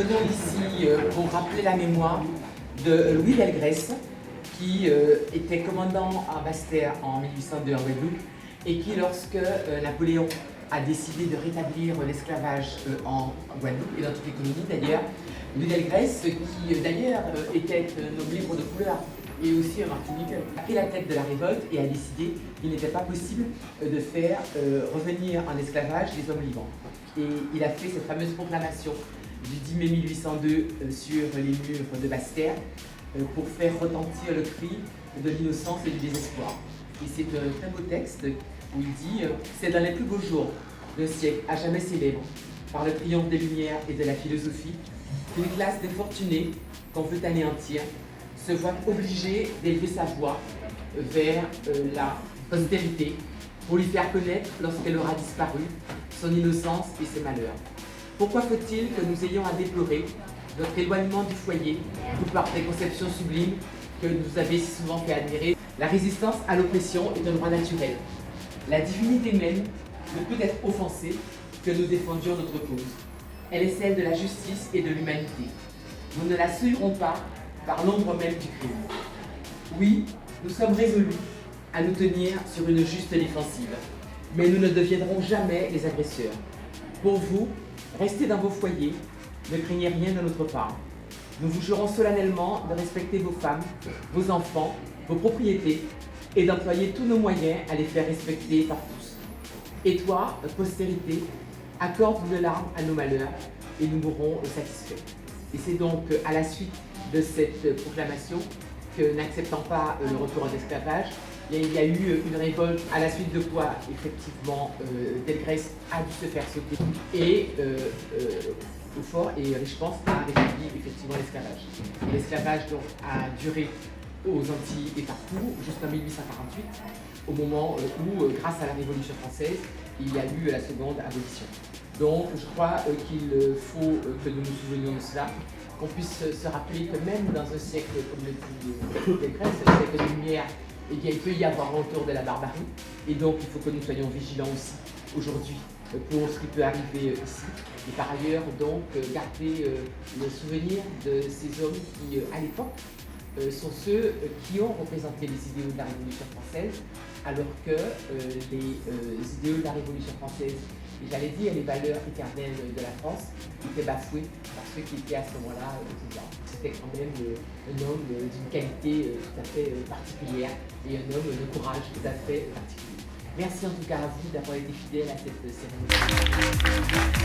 venons ici pour rappeler la mémoire de Louis Delgrès, qui était commandant à Basse-Terre en 1802 en Guadeloupe et qui, lorsque Napoléon a décidé de rétablir l'esclavage en Guadeloupe et dans toute l'économie d'ailleurs, Louis Delgrès, qui d'ailleurs était un homme libre de couleur et aussi un Martiniquais, a pris la tête de la révolte et a décidé qu'il n'était pas possible de faire revenir en esclavage les hommes libres. Et il a fait cette fameuse proclamation du 10 mai 1802 sur les murs de Basse-Terre pour faire retentir le cri de l'innocence et du désespoir. Et c'est un très beau texte où il dit « C'est dans les plus beaux jours d'un siècle à jamais célèbre, par le triomphe des Lumières et de la philosophie, qu'une classe des fortunés qu'on veut anéantir se voit obligée d'élever sa voix vers la postérité pour lui faire connaître, lorsqu'elle aura disparu, son innocence et ses malheurs. Pourquoi faut-il que nous ayons à déplorer notre éloignement du foyer ou par des conceptions sublimes que nous avez si souvent fait admirer? La résistance à l'oppression est un droit naturel. La divinité même ne peut être offensée que nous défendions notre cause. Elle est celle de la justice et de l'humanité. Nous ne la souillerons pas par l'ombre même du crime. Oui, nous sommes résolus à nous tenir sur une juste défensive, mais nous ne deviendrons jamais les agresseurs. Pour vous, restez dans vos foyers, ne craignez rien de notre part. Nous vous jurons solennellement de respecter vos femmes, vos enfants, vos propriétés et d'employer tous nos moyens à les faire respecter par tous. Et toi, postérité, accorde une larme à nos malheurs et nous mourrons satisfaits. Et c'est donc à la suite de cette proclamation que, n'acceptant pas le retour en esclavage, il y a eu une révolte à la suite de quoi, effectivement, Delgrès a dû se faire sauter et au fort, et je pense, a rétabli effectivement l'esclavage. L'esclavage donc a duré aux Antilles et partout jusqu'en 1848, au moment où, grâce à la Révolution française, il y a eu la seconde abolition. Donc je crois qu'il faut que nous nous souvenions de cela, qu'on puisse se rappeler que même dans un siècle, comme le dit Delgrès, le siècle des Lumières, eh bien, il peut y avoir autour de la barbarie, et donc il faut que nous soyons vigilants aussi aujourd'hui pour ce qui peut arriver ici. Et par ailleurs, donc, garder le souvenir de ces hommes qui, à l'époque, sont ceux qui ont représenté les idéaux de la Révolution française, alors que les idéaux de la Révolution française, et j'allais dire les valeurs éternelles de la France, étaient bafouées par ceux qui étaient à ce moment-là au pouvoir. C'était quand même un homme d'une qualité tout à fait particulière et un homme de courage tout à fait particulier. Merci en tout cas à vous d'avoir été fidèle à cette cérémonie.